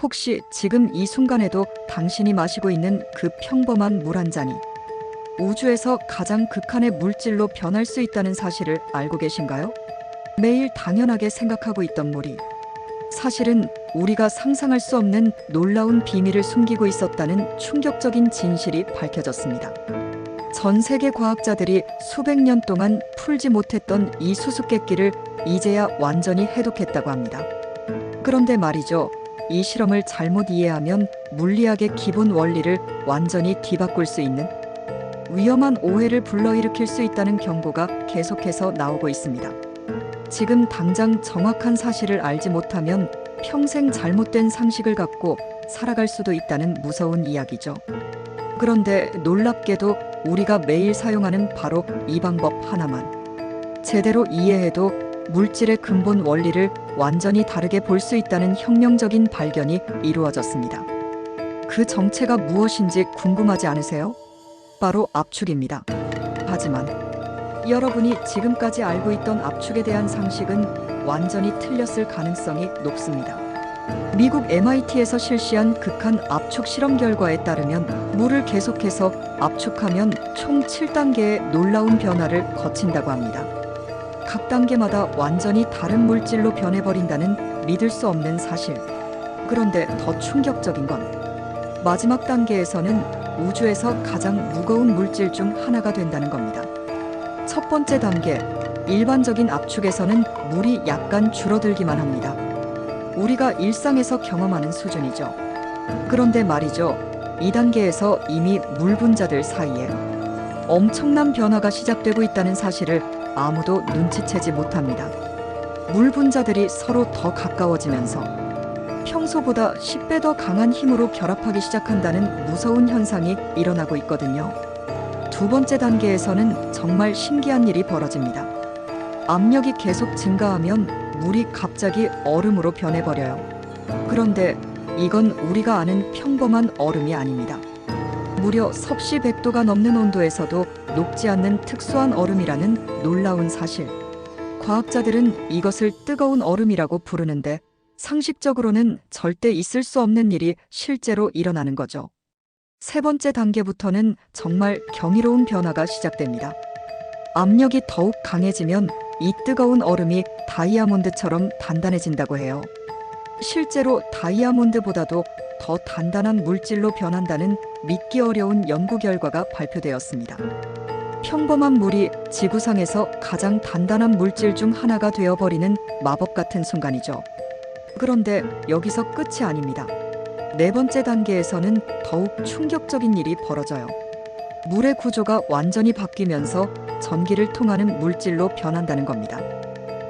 혹시 지금 이 순간에도 당신이 마시고 있는 그 평범한 물 한 잔이 우주에서 가장 극한의 물질로 변할 수 있다는 사실을 알고 계신가요? 매일 당연하게 생각하고 있던 물이 사실은 우리가 상상할 수 없는 놀라운 비밀을 숨기고 있었다는 충격적인 진실이 밝혀졌습니다. 전 세계 과학자들이 수백 년 동안 풀지 못했던 이 수수께끼를 이제야 완전히 해독했다고 합니다. 그런데 말이죠. 이 실험을 잘못 이해하면 물리학의 기본 원리를 완전히 뒤바꿀 수 있는 위험한 오해를 불러일으킬 수 있다는 경고가 계속해서 나오고 있습니다. 지금 당장 정확한 사실을 알지 못하면 평생 잘못된 상식을 갖고 살아갈 수도 있다는 무서운 이야기죠. 그런데 놀랍게도 우리가 매일 사용하는 바로 이 방법 하나만 제대로 이해해도 물질의 근본 원리를 완전히 다르게 볼 수 있다는 혁명적인 발견이 이루어졌습니다. 그 정체가 무엇인지 궁금하지 않으세요? 바로 압축입니다. 하지만 여러분이 지금까지 알고 있던 압축에 대한 상식은 완전히 틀렸을 가능성이 높습니다. 미국 MIT에서 실시한 극한 압축 실험 결과에 따르면 물을 계속해서 압축하면 총 7단계의 놀라운 변화를 거친다고 합니다. 각 단계마다 완전히 다른 물질로 변해버린다는 믿을 수 없는 사실. 그런데 더 충격적인 건 마지막 단계에서는 우주에서 가장 무거운 물질 중 하나가 된다는 겁니다. 첫 번째 단계, 일반적인 압축에서는 물이 약간 줄어들기만 합니다. 우리가 일상에서 경험하는 수준이죠. 그런데 말이죠. 2단계에서 이미 물 분자들 사이에 엄청난 변화가 시작되고 있다는 사실을 아무도 눈치채지 못합니다. 물 분자들이 서로 더 가까워지면서 평소보다 10배 더 강한 힘으로 결합하기 시작한다는 무서운 현상이 일어나고 있거든요. 두 번째 단계에서는 정말 신기한 일이 벌어집니다. 압력이 계속 증가하면 물이 갑자기 얼음으로 변해버려요. 그런데 이건 우리가 아는 평범한 얼음이 아닙니다. 무려 섭씨 100도가 넘는 온도에서도 녹지 않는 특수한 얼음이라는 놀라운 사실. 과학자들은 이것을 뜨거운 얼음이라고 부르는데 상식적으로는 절대 있을 수 없는 일이 실제로 일어나는 거죠. 세 번째 단계부터는 정말 경이로운 변화가 시작됩니다. 압력이 더욱 강해지면 이 뜨거운 얼음이 다이아몬드처럼 단단해진다고 해요. 실제로 다이아몬드보다도 더 단단한 물질로 변한다는 믿기 어려운 연구 결과가 발표되었습니다. 평범한 물이 지구상에서 가장 단단한 물질 중 하나가 되어버리는 마법 같은 순간이죠. 그런데 여기서 끝이 아닙니다. 네 번째 단계에서는 더욱 충격적인 일이 벌어져요. 물의 구조가 완전히 바뀌면서 전기를 통하는 물질로 변한다는 겁니다.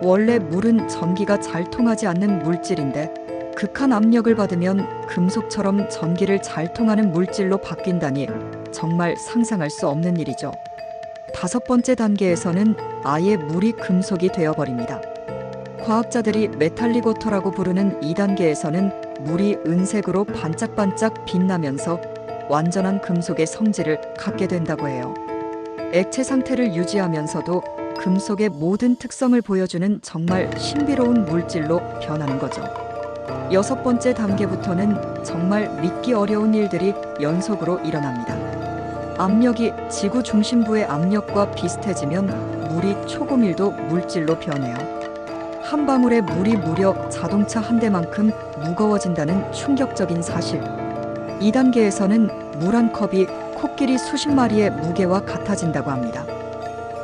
원래 물은 전기가 잘 통하지 않는 물질인데 극한 압력을 받으면 금속처럼 전기를 잘 통하는 물질로 바뀐다니 정말 상상할 수 없는 일이죠. 다섯 번째 단계에서는 아예 물이 금속이 되어버립니다. 과학자들이 메탈릭 워터라고 부르는 2단계에서는 물이 은색으로 반짝반짝 빛나면서 완전한 금속의 성질을 갖게 된다고 해요. 액체 상태를 유지하면서도 금속의 모든 특성을 보여주는 정말 신비로운 물질로 변하는 거죠. 여섯 번째 단계부터는 정말 믿기 어려운 일들이 연속으로 일어납니다. 압력이 지구 중심부의 압력과 비슷해지면 물이 초고밀도 물질로 변해요. 한 방울의 물이 무려 자동차 한 대만큼 무거워진다는 충격적인 사실. 2단계에서는 물 한 컵이 코끼리 수십 마리의 무게와 같아진다고 합니다.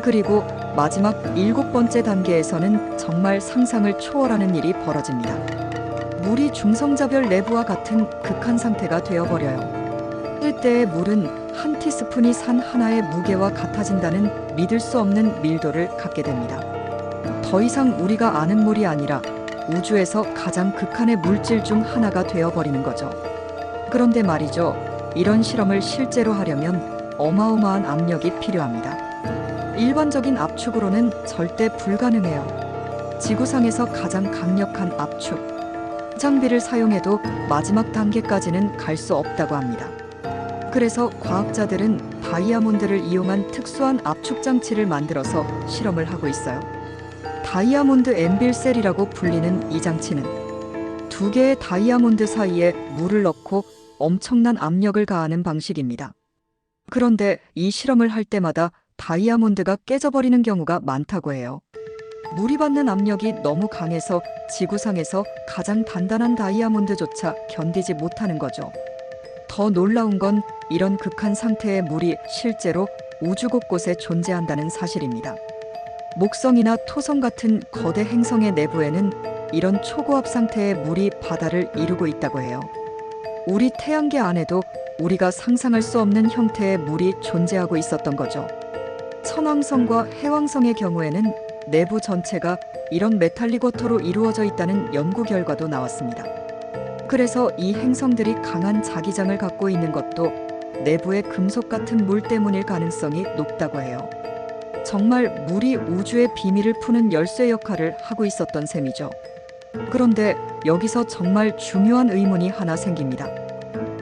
그리고 마지막 7번째 단계에서는 정말 상상을 초월하는 일이 벌어집니다. 물이 중성자별 내부와 같은 극한 상태가 되어버려요. 이때의 물은 한 티스푼이 산 하나의 무게와 같아진다는 믿을 수 없는 밀도를 갖게 됩니다. 더 이상 우리가 아는 물이 아니라 우주에서 가장 극한의 물질 중 하나가 되어버리는 거죠. 그런데 말이죠. 이런 실험을 실제로 하려면 어마어마한 압력이 필요합니다. 일반적인 압축으로는 절대 불가능해요. 지구상에서 가장 강력한 압축 장비를 사용해도 마지막 단계까지는 갈 수 없다고 합니다. 그래서 과학자들은 다이아몬드를 이용한 특수한 압축 장치를 만들어서 실험을 하고 있어요. 다이아몬드 엠빌셀이라고 불리는 이 장치는 두 개의 다이아몬드 사이에 물을 넣고 엄청난 압력을 가하는 방식입니다. 그런데 이 실험을 할 때마다 다이아몬드가 깨져버리는 경우가 많다고 해요. 물이 받는 압력이 너무 강해서 지구상에서 가장 단단한 다이아몬드조차 견디지 못하는 거죠. 더 놀라운 건 이런 극한 상태의 물이 실제로 우주 곳곳에 존재한다는 사실입니다. 목성이나 토성 같은 거대 행성의 내부에는 이런 초고압 상태의 물이 바다를 이루고 있다고 해요. 우리 태양계 안에도 우리가 상상할 수 없는 형태의 물이 존재하고 있었던 거죠. 천왕성과 해왕성의 경우에는 내부 전체가 이런 메탈릭 워터로 이루어져 있다는 연구 결과도 나왔습니다. 그래서 이 행성들이 강한 자기장을 갖고 있는 것도 내부의 금속 같은 물 때문일 가능성이 높다고 해요. 정말 물이 우주의 비밀을 푸는 열쇠 역할을 하고 있었던 셈이죠. 그런데 여기서 정말 중요한 의문이 하나 생깁니다.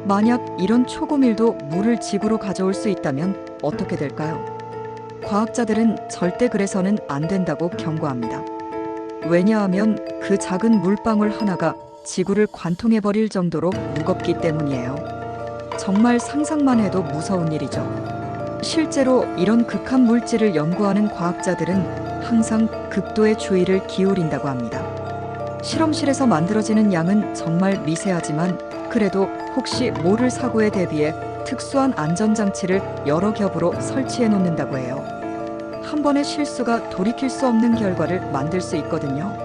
만약 이런 초고밀도 물을 지구로 가져올 수 있다면 어떻게 될까요? 과학자들은 절대 그래서는 안 된다고 경고합니다. 왜냐하면 그 작은 물방울 하나가 지구를 관통해버릴 정도로 무겁기 때문이에요. 정말 상상만 해도 무서운 일이죠. 실제로 이런 극한 물질을 연구하는 과학자들은 항상 극도의 주의를 기울인다고 합니다. 실험실에서 만들어지는 양은 정말 미세하지만 그래도 혹시 모를 사고에 대비해 특수한 안전장치를 여러 겹으로 설치해 놓는다고 해요. 한 번의 실수가 돌이킬 수 없는 결과를 만들 수 있거든요.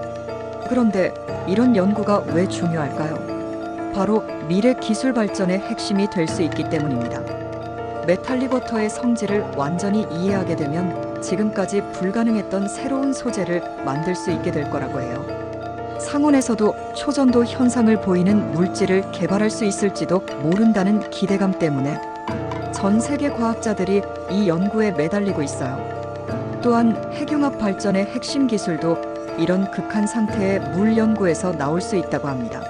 그런데 이런 연구가 왜 중요할까요? 바로 미래 기술 발전의 핵심이 될 수 있기 때문입니다. 메탈릭 워터의 성질을 완전히 이해하게 되면 지금까지 불가능했던 새로운 소재를 만들 수 있게 될 거라고 해요. 상온에서도 초전도 현상을 보이는 물질을 개발할 수 있을지도 모른다는 기대감 때문에 전 세계 과학자들이 이 연구에 매달리고 있어요. 또한 핵융합 발전의 핵심 기술도 이런 극한 상태의 물 연구에서 나올 수 있다고 합니다.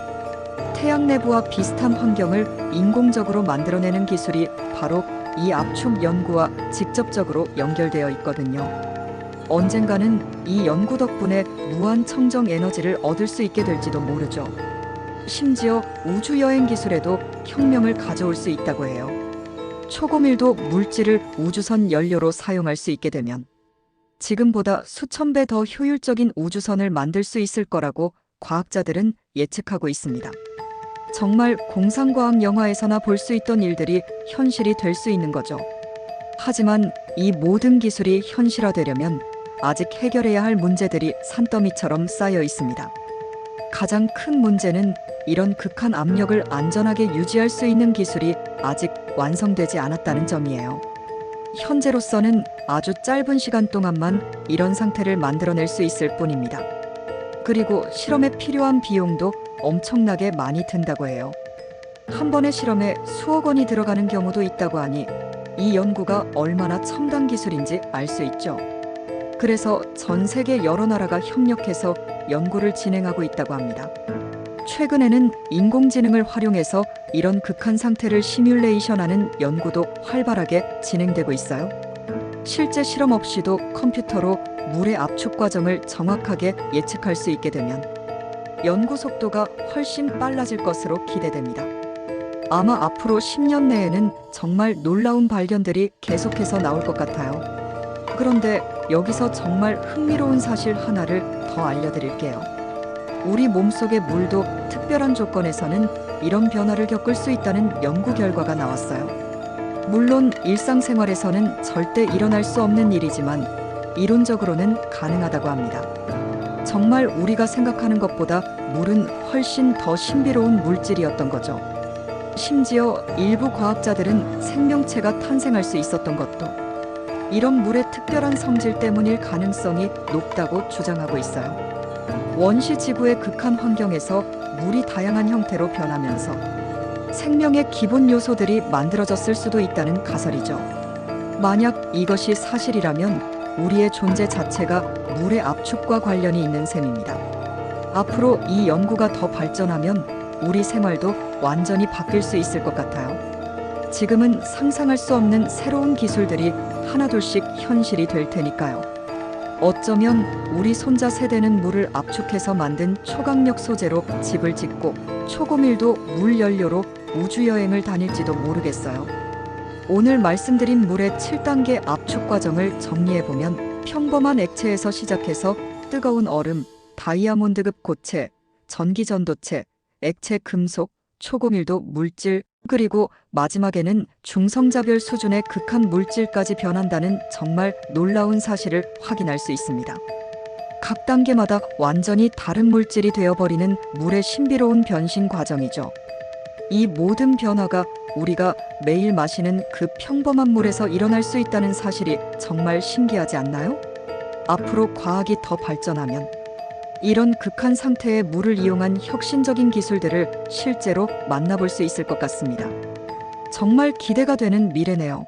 태양 내부와 비슷한 환경을 인공적으로 만들어내는 기술이 바로 이 압축 연구와 직접적으로 연결되어 있거든요. 언젠가는 이 연구 덕분에 무한 청정 에너지를 얻을 수 있게 될지도 모르죠. 심지어 우주여행 기술에도 혁명을 가져올 수 있다고 해요. 초고밀도 물질을 우주선 연료로 사용할 수 있게 되면 지금보다 수천 배 더 효율적인 우주선을 만들 수 있을 거라고 과학자들은 예측하고 있습니다. 정말 공상과학 영화에서나 볼 수 있던 일들이 현실이 될 수 있는 거죠. 하지만 이 모든 기술이 현실화되려면 아직 해결해야 할 문제들이 산더미처럼 쌓여 있습니다. 가장 큰 문제는 이런 극한 압력을 안전하게 유지할 수 있는 기술이 아직 완성되지 않았다는 점이에요. 현재로서는 아주 짧은 시간 동안만 이런 상태를 만들어낼 수 있을 뿐입니다. 그리고 실험에 필요한 비용도 엄청나게 많이 든다고 해요. 한 번의 실험에 수억 원이 들어가는 경우도 있다고 하니 이 연구가 얼마나 첨단 기술인지 알 수 있죠. 그래서 전 세계 여러 나라가 협력해서 연구를 진행하고 있다고 합니다. 최근에는 인공지능을 활용해서 이런 극한 상태를 시뮬레이션하는 연구도 활발하게 진행되고 있어요. 실제 실험 없이도 컴퓨터로 물의 압축 과정을 정확하게 예측할 수 있게 되면 연구 속도가 훨씬 빨라질 것으로 기대됩니다. 아마 앞으로 10년 내에는 정말 놀라운 발견들이 계속해서 나올 것 같아요. 그런데 여기서 정말 흥미로운 사실 하나를 더 알려드릴게요. 우리 몸속의 물도 특별한 조건에서는 이런 변화를 겪을 수 있다는 연구 결과가 나왔어요. 물론 일상생활에서는 절대 일어날 수 없는 일이지만 이론적으로는 가능하다고 합니다. 정말 우리가 생각하는 것보다 물은 훨씬 더 신비로운 물질이었던 거죠. 심지어 일부 과학자들은 생명체가 탄생할 수 있었던 것도 이런 물의 특별한 성질 때문일 가능성이 높다고 주장하고 있어요. 원시 지구의 극한 환경에서 물이 다양한 형태로 변하면서 생명의 기본 요소들이 만들어졌을 수도 있다는 가설이죠. 만약 이것이 사실이라면 우리의 존재 자체가 물의 압축과 관련이 있는 셈입니다. 앞으로 이 연구가 더 발전하면 우리 생활도 완전히 바뀔 수 있을 것 같아요. 지금은 상상할 수 없는 새로운 기술들이 하나둘씩 현실이 될 테니까요. 어쩌면 우리 손자 세대는 물을 압축해서 만든 초강력 소재로 집을 짓고 초고밀도 물 연료로 우주여행을 다닐지도 모르겠어요. 오늘 말씀드린 물의 7단계 압축 과정을 정리해보면 평범한 액체에서 시작해서 뜨거운 얼음, 다이아몬드급 고체, 전기전도체, 액체 금속, 초고밀도 물질, 그리고 마지막에는 중성자별 수준의 극한 물질까지 변한다는 정말 놀라운 사실을 확인할 수 있습니다. 각 단계마다 완전히 다른 물질이 되어버리는 물의 신비로운 변신 과정이죠. 이 모든 변화가 우리가 매일 마시는 그 평범한 물에서 일어날 수 있다는 사실이 정말 신기하지 않나요? 앞으로 과학이 더 발전하면 이런 극한 상태의 물을 이용한 혁신적인 기술들을 실제로 만나볼 수 있을 것 같습니다. 정말 기대가 되는 미래네요.